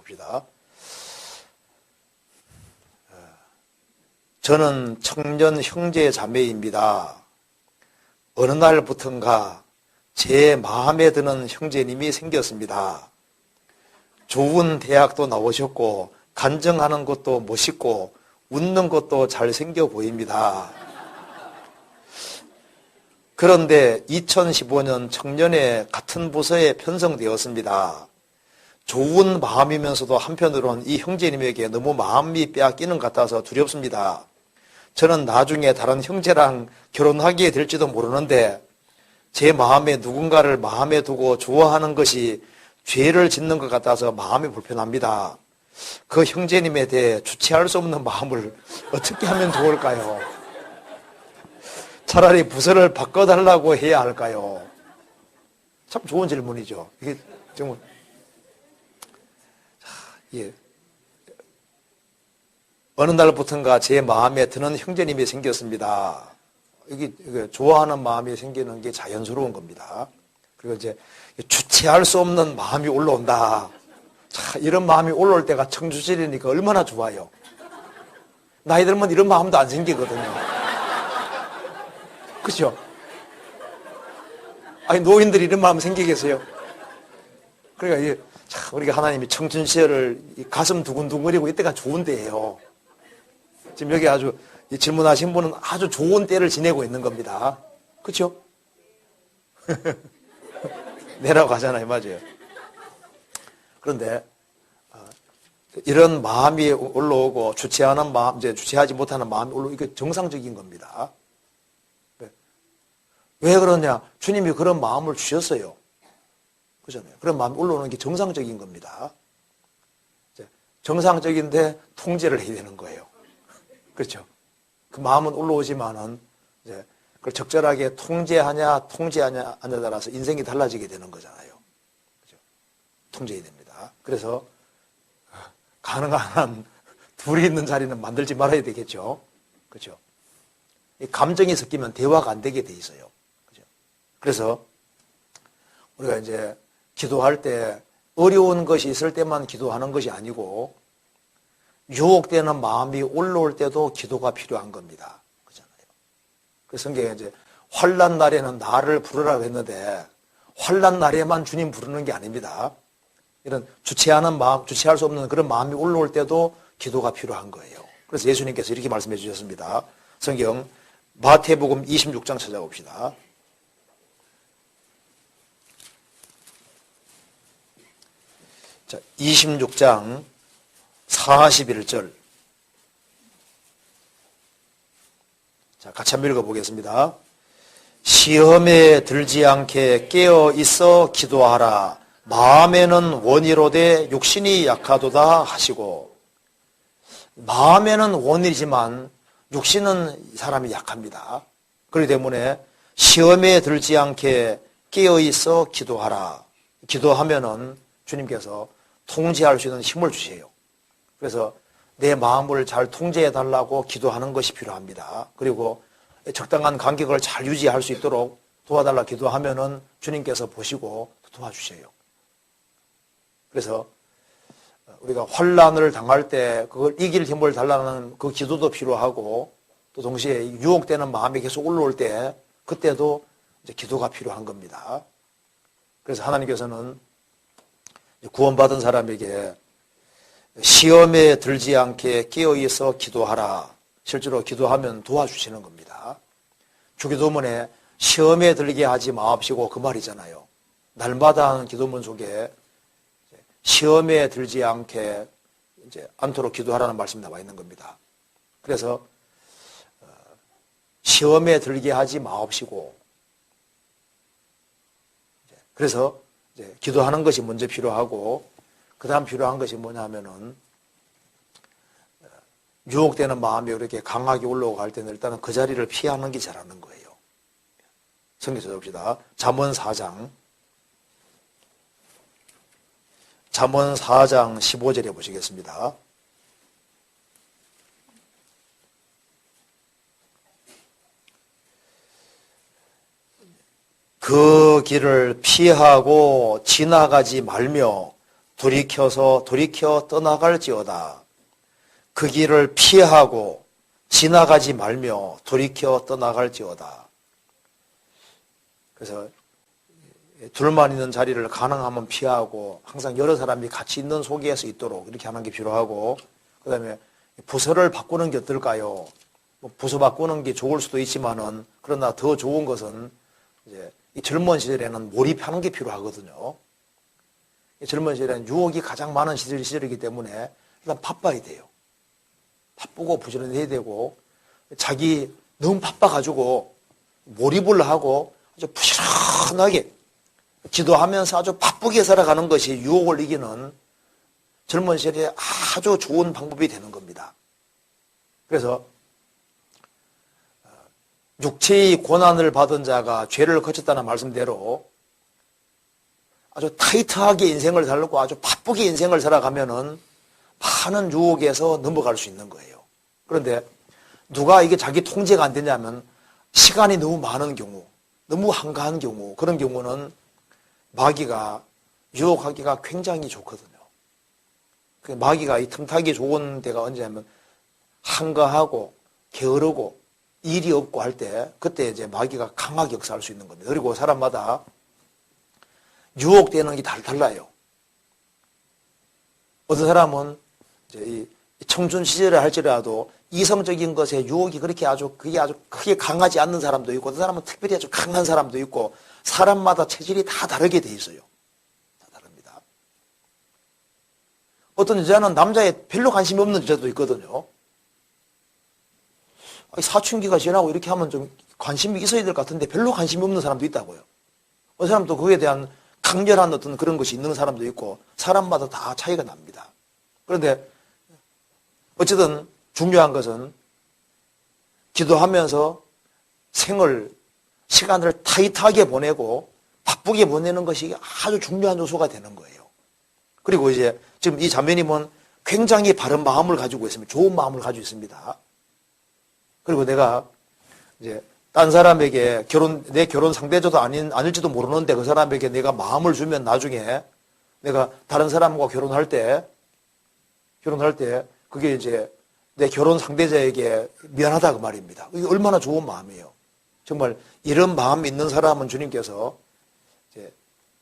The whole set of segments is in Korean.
봅시다. 저는 청년 형제 자매입니다. 어느 날부턴가 제 마음에 드는 형제님이 생겼습니다. 좋은 대학도 나오셨고 간증하는 것도 멋있고 웃는 것도 잘생겨 보입니다. 그런데 2015년 청년회 같은 부서에 편성되었습니다. 좋은 마음이면서도 한편으로는 이 형제님에게 너무 마음이 빼앗기는 것 같아서 두렵습니다. 저는 나중에 다른 형제랑 결혼하게 될지도 모르는데 제 마음에 누군가를 마음에 두고 좋아하는 것이 죄를 짓는 것 같아서 마음이 불편합니다. 그 형제님에 대해 주체할 수 없는 마음을 어떻게 하면 좋을까요? 차라리 부서를 바꿔달라고 해야 할까요? 참 좋은 질문이죠. 이게 정말 예. 어느 날부턴가 제 마음에 드는 형제님이 생겼습니다. 이게 좋아하는 마음이 생기는 게 자연스러운 겁니다. 그리고 이제 주체할 수 없는 마음이 올라온다. 자, 이런 마음이 올라올 때가 청주시리니까 얼마나 좋아요. 나이 들면 이런 마음도 안 생기거든요. 그죠? 아니, 노인들이 이런 마음 생기겠어요? 그러니까 우리가 하나님이 청춘 시절을 가슴 두근두근거리고 이때가 좋은 때예요. 지금 여기 아주 질문하신 분은 아주 좋은 때를 지내고 있는 겁니다. 그렇죠? 내라고 하잖아요. 맞아요. 그런데 이런 마음이 올라오고 주체하는 마음, 이제 주체하지 못하는 마음이 올라오고 이게 정상적인 겁니다. 왜 그러냐? 주님이 그런 마음을 주셨어요. 그렇잖아요. 그런 마음이 올라오는 게 정상적인 겁니다. 정상적인데 통제를 해야 되는 거예요. 그렇죠? 그 마음은 올라오지만은 이제 그걸 적절하게 통제하냐 통제하냐에 따라서 인생이 달라지게 되는 거잖아요. 그렇죠? 통제해야 됩니다. 그래서 가능한 한 둘이 있는 자리는 만들지 말아야 되겠죠. 그렇죠? 이 감정이 섞이면 대화가 안 되게 돼 있어요. 그렇죠? 그래서 우리가 이제 기도할 때 어려운 것이 있을 때만 기도하는 것이 아니고 유혹되는 마음이 올라올 때도 기도가 필요한 겁니다. 그렇잖아요. 그래서 성경에 이제 환난 날에는 나를 부르라고 했는데 환난 날에만 주님 부르는 게 아닙니다. 이런 주체하는 마음, 주체할 수 없는 그런 마음이 올라올 때도 기도가 필요한 거예요. 그래서 예수님께서 이렇게 말씀해 주셨습니다. 성경 마태복음 26장 찾아봅시다. 자, 26장 41절. 자, 같이 한번 읽어보겠습니다. 시험에 들지 않게 깨어 있어 기도하라. 마음에는 원이로되 육신이 약하도다 하시고. 마음에는 원이지만 육신은 사람이 약합니다. 그렇기 때문에 시험에 들지 않게 깨어 있어 기도하라. 기도하면은 주님께서 통제할 수 있는 힘을 주세요. 그래서 내 마음을 잘 통제해 달라고 기도하는 것이 필요합니다. 그리고 적당한 간격을 잘 유지할 수 있도록 도와달라 기도하면은 주님께서 보시고 도와주세요. 그래서 우리가 환난을 당할 때 그걸 이길 힘을 달라는 그 기도도 필요하고 또 동시에 유혹되는 마음이 계속 올라올 때 그때도 이제 기도가 필요한 겁니다. 그래서 하나님께서는 구원받은 사람에게 시험에 들지 않게 깨어있어 기도하라. 실제로 기도하면 도와주시는 겁니다. 주기도문에 시험에 들게 하지 마옵시고 그 말이잖아요. 날마다 하는 기도문 속에 시험에 들지 않게 이제 않도록 기도하라는 말씀이 나와 있는 겁니다. 그래서 시험에 들게 하지 마옵시고 그래서 이제 기도하는 것이 먼저 필요하고 그 다음 필요한 것이 뭐냐면은 유혹되는 마음이 이렇게 강하게 올라오고 할 때는 일단은 그 자리를 피하는 게 잘하는 거예요. 성경 찾아봅시다. 잠언 4장 15절에 보시겠습니다. 그 길을 피하고 지나가지 말며 돌이켜 떠나갈지어다. 그 길을 피하고 지나가지 말며 돌이켜 떠나갈지어다. 그래서 둘만 있는 자리를 가능하면 피하고 항상 여러 사람이 같이 있는 속에서 있도록 이렇게 하는 게 필요하고, 그 다음에 부서를 바꾸는 게 어떨까요? 뭐 부서 바꾸는 게 좋을 수도 있지만은, 그러나 더 좋은 것은 이제 이 젊은 시절에는 몰입하는 게 필요하거든요. 이 젊은 시절에는 유혹이 가장 많은 시절이기 때문에 일단 바빠야 돼요. 바쁘고 부지런해야 되고, 자기 너무 바빠가지고 몰입을 하고 아주 부지런하게 기도하면서 아주 바쁘게 살아가는 것이 유혹을 이기는 젊은 시절에 아주 좋은 방법이 되는 겁니다. 그래서 육체의 고난을 받은 자가 죄를 거쳤다는 말씀대로 아주 타이트하게 인생을 살고 아주 바쁘게 인생을 살아가면은 많은 유혹에서 넘어갈 수 있는 거예요. 그런데 누가 이게 자기 통제가 안 되냐면 시간이 너무 많은 경우, 너무 한가한 경우, 그런 경우는 마귀가 유혹하기가 굉장히 좋거든요. 마귀가 이 틈타기 좋은 데가 언제냐면 한가하고 게으르고 일이 없고 할 때, 그때 이제 마귀가 강하게 역사할 수 있는 겁니다. 그리고 사람마다 유혹되는 게 달라요. 어떤 사람은 이제 이 청춘 시절에 할지라도 이성적인 것에 유혹이 그게 아주 크게 강하지 않는 사람도 있고, 어떤 사람은 특별히 아주 강한 사람도 있고, 사람마다 체질이 다 다르게 돼 있어요. 다 다릅니다. 어떤 여자는 남자에 별로 관심이 없는 여자도 있거든요. 사춘기가 지나고 이렇게 하면 좀 관심이 있어야 될 것 같은데 별로 관심이 없는 사람도 있다고요. 어떤 사람도 그에 대한 강렬한 어떤 그런 것이 있는 사람도 있고, 사람마다 다 차이가 납니다. 그런데 어쨌든 중요한 것은 기도하면서 시간을 타이트하게 보내고 바쁘게 보내는 것이 아주 중요한 요소가 되는 거예요. 그리고 이제 지금 이 자매님은 굉장히 바른 마음을 가지고 있습니다. 좋은 마음을 가지고 있습니다. 그리고 내가 이제 딴 사람에게 내 결혼 상대자도 아닐지도 모르는데 그 사람에게 내가 마음을 주면 나중에 내가 다른 사람과 결혼할 때 그게 이제 내 결혼 상대자에게 미안하다 그 말입니다. 이게 얼마나 좋은 마음이에요. 정말 이런 마음이 있는 사람은 주님께서 이제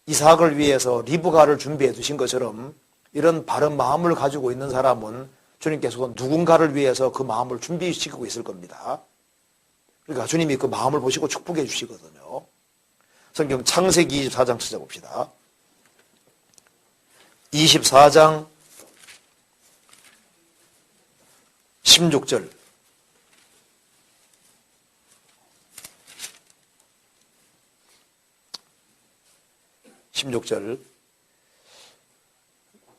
이삭을 위해서 리브가를 준비해 두신 것처럼 이런 바른 마음을 가지고 있는 사람은 주님께서 누군가를 위해서 그 마음을 준비시키고 있을 겁니다. 그러니까 주님이 그 마음을 보시고 축복해 주시거든요. 성경 창세기 24장 찾아봅시다. 24장 16절.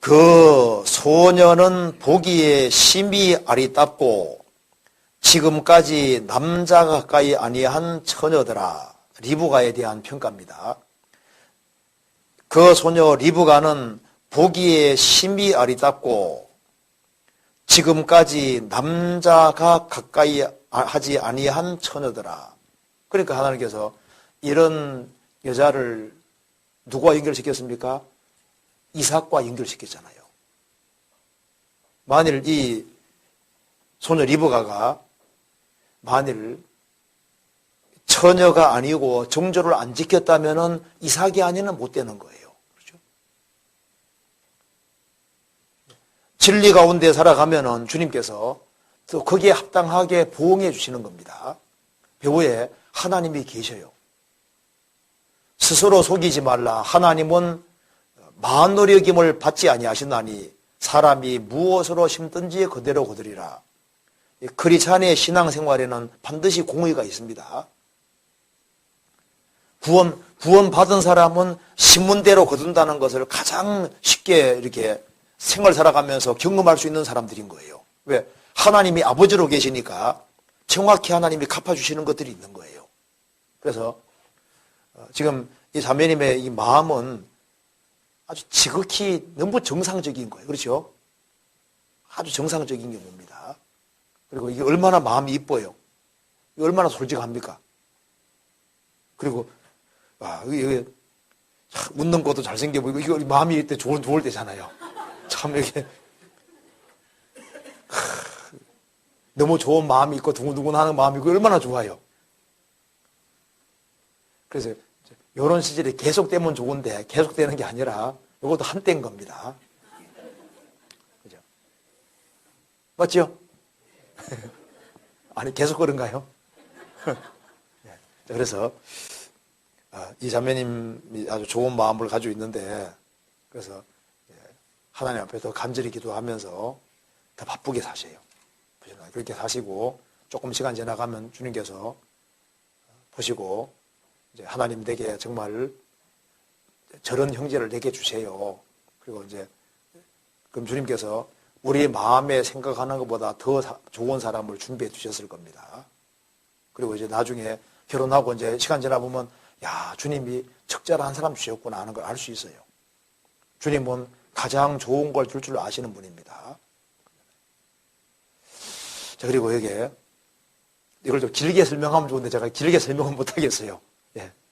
그 소녀는 보기에 심히 아리답고 지금까지 남자가 가까이 아니한 처녀더라. 리브가에 대한 평가입니다. 그 소녀 리브가는 보기에 심히 아리답고 지금까지 남자가 가까이 하지 아니한 처녀더라. 그러니까 하나님께서 이런 여자를 누구와 연결시켰습니까? 이삭과 연결시켰잖아요. 만일 이 소녀 리브가가 만일 처녀가 아니고 정조를 안 지켰다면은 이삭이 아니면 못 되는 거예요. 그렇죠? 진리 가운데 살아가면은 주님께서 또 거기에 합당하게 보응해 주시는 겁니다. 배후에 하나님이 계셔요. 스스로 속이지 말라. 하나님은 만노력임을 받지 아니하시나니 사람이 무엇으로 심든지 그대로 거두리라. 크리스찬의 신앙생활에는 반드시 공의가 있습니다. 구원 받은 사람은 신문대로 거둔다는 것을 가장 쉽게 이렇게 생활 살아가면서 경험할 수 있는 사람들인 거예요. 왜? 하나님이 아버지로 계시니까 정확히 하나님이 갚아주시는 것들이 있는 거예요. 그래서 지금 이 자매님의 이 마음은 아주 지극히 너무 정상적인 거예요. 그렇죠? 아주 정상적인 경우입니다. 그리고 이게 얼마나 마음이 이뻐요. 이게 얼마나 솔직합니까? 그리고 이게 웃는 것도 잘생겨 보이고, 이거 마음이 이때 좋을 때잖아요. 참, 이렇게. 너무 좋은 마음이 있고, 두근두근 하는 마음이 있고, 얼마나 좋아요. 그래서, 이런 시절이 계속되면 좋은데, 계속되는 게 아니라, 이것도 한때인 겁니다. 그죠? 맞죠? 아니, 계속 그런가요? 그래서, 이 자매님이 아주 좋은 마음을 가지고 있는데, 그래서 하나님 앞에 더 간절히 기도하면서 더 바쁘게 사세요. 그렇게 사시고 조금 시간 지나가면 주님께서 보시고 이제 하나님 내게 정말 저런 형제를 내게 주세요. 그리고 이제 그럼 주님께서 우리 마음에 생각하는 것보다 더 좋은 사람을 준비해 주셨을 겁니다. 그리고 이제 나중에 결혼하고 이제 시간 지나보면 야, 주님이 적절한 사람 주셨구나 하는 걸 알 수 있어요. 주님은 가장 좋은 걸 줄 줄 아시는 분입니다. 자, 그리고 여기에 이걸 좀 길게 설명하면 좋은데 제가 길게 설명은 못 하겠어요. 예.